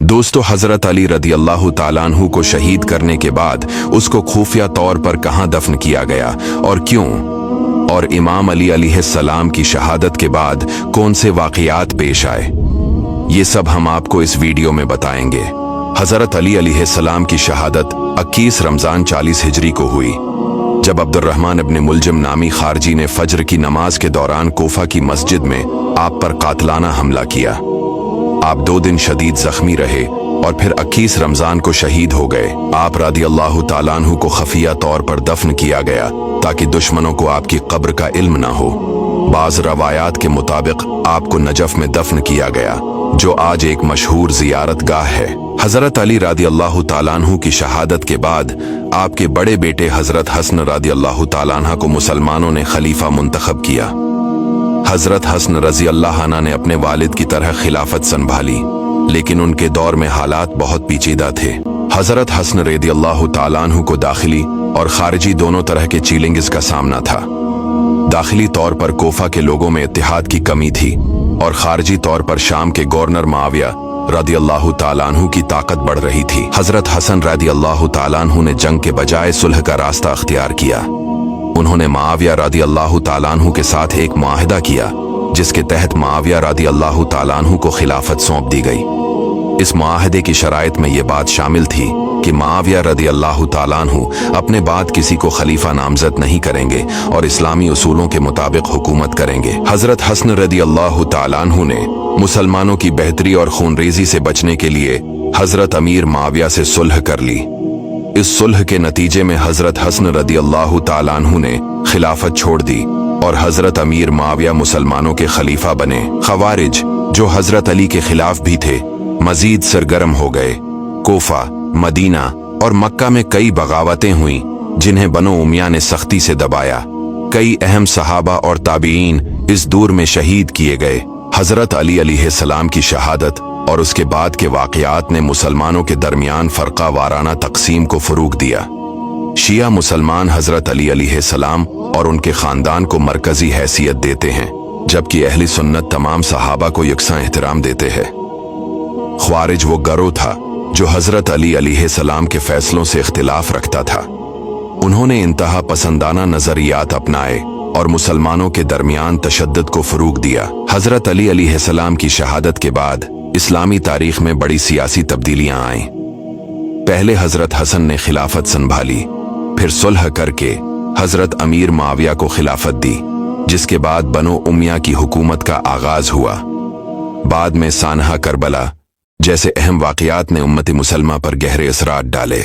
दोस्तों, हजरत अली रदी अल्लाह ताला अन्हु को शहीद करने के बाद उसको खुफिया तौर पर कहां दफन किया गया और क्यों, और इमाम अली अलैहिस्सलाम की शहादत के बाद कौन से वाक़ियात पेश आए, ये सब हम आपको इस वीडियो में बताएंगे। हजरत अली अलैहिस्सलाम की शहादत 21 रमजान 40 हिजरी को हुई, जब अब्दुर्रहमान इब्न मुलजिम नामी खारजी ने फज्र की नमाज के दौरान कोफा की मस्जिद में आप पर कातलाना हमला किया। आप 2 दिन शदीद जख्मी रहे और फिर 21 रमजान को शहीद हो गए। आप रदी अल्लाह ताला अन्हु को खफिया तौर पर दफन किया गया ताकि दुश्मनों को आपकी कब्र का इल्म ना हो। बाज रवायात के मुताबिक आपको नजफ में दफन किया गया, जो आज एक मशहूर जियारत गाह है। हजरत अली रदी अल्लाह ताला अन्हु की शहादत के बाद आपके बड़े बेटे हजरत हसन रदी अल्लाह ताला अन्हा को मुसलमानों ने खलीफा मुंतखब किया। हजरत हसन रजी अल्लाह अन्हा ने अपने वालिद की तरह खिलाफत संभाली, लेकिन उनके दौर में हालात बहुत पेचीदा थे। हजरत हसन रदी अल्लाह ताला अन्हु को दाखिली और खारिजी दोनों तरह के चैलेंजेस का सामना था। दाखिली तौर पर कोफा के लोगों में इत्तेहाद की कमी थी और खारिजी तौर पर शाम के गवर्नर मुआविया रदी अल्लाह ताला अन्हु की ताकत बढ़ रही थी। हजरत हसन रदी अल्लाह ताला अन्हु ने जंग के बजाय सुलह का रास्ता अख्तियार किया। उन्होंने मुआविया रदी अल्लाह ताला अन्हु के साथ एक मुआहिदा किया, जिसके तहत मुआविया रदी अल्लाह ताला अन्हु को खिलाफत सौंप दी गई। इस मुआहिदे की शराइत में ये बात शामिल थी कि मुआविया रदी अल्लाह ताला अन्हु अपने बाद किसी को खलीफा नामजद नहीं करेंगे और इस्लामी उसूलों के मुताबिक हुकूमत करेंगे। हजरत हसन रदी अल्लाह ताला अन्हु ने मुसलमानों की बेहतरी और खूनरेजी से बचने के लिए हजरत अमीर मुआविया से सुलह कर ली। इस सुलह के नतीजे में हजरत हसन रदी अल्लाह ताला अन्हु ने खिलाफत छोड़ दी और हजरत अमीर मुआविया मुसलमानों के खलीफा बने। खवारिज, जो हजरत अली के खिलाफ भी थे, मजीद सरगर्म हो गए। कोफा, मदीना और मक्का में कई बगावतें हुई, जिन्हें बनो उमैया ने सख्ती से दबाया। कई अहम सहाबा और ताबीईन इस दूर में शहीद किए गए। हजरत अली अलैहिस्सलाम की शहादत और उसके बाद के वाक़ियात ने मुसलमानों के दरमियान फ़रक़ा वाराना तक़सीम को फ़रोग़ दिया। शिया मुसलमान हजरत अली अलैहिस्सलाम और उनके ख़ानदान को मरकज़ी हैसियत देते हैं, जबकि अहली सुन्नत तमाम सहाबा को यकसां एहतराम देते हैं। ख्वारिज वो गरोह था जो हजरत अली अलैहिस्सलाम के फैसलों से इख्तिलाफ रखता था। उन्होंने इंतहा पसंदाना नज़रियात अपनाए और मुसलमानों के दरमियान तशद्दुद को फ़रोग़ दिया। हजरत अली अलैहिस्सलाम की शहादत के बाद इस्लामी तारीख में बड़ी सियासी तब्दीलियां आईं। पहले हजरत हसन ने खिलाफत संभाली, फिर सुलह करके हजरत अमीर मुआविया को खिलाफत दी, जिसके बाद बनो उमैया की हुकूमत का आगाज हुआ। बाद में सानहा करबला जैसे अहम वाक़ियात ने उम्मत मुसलमा पर गहरे असरात डाले।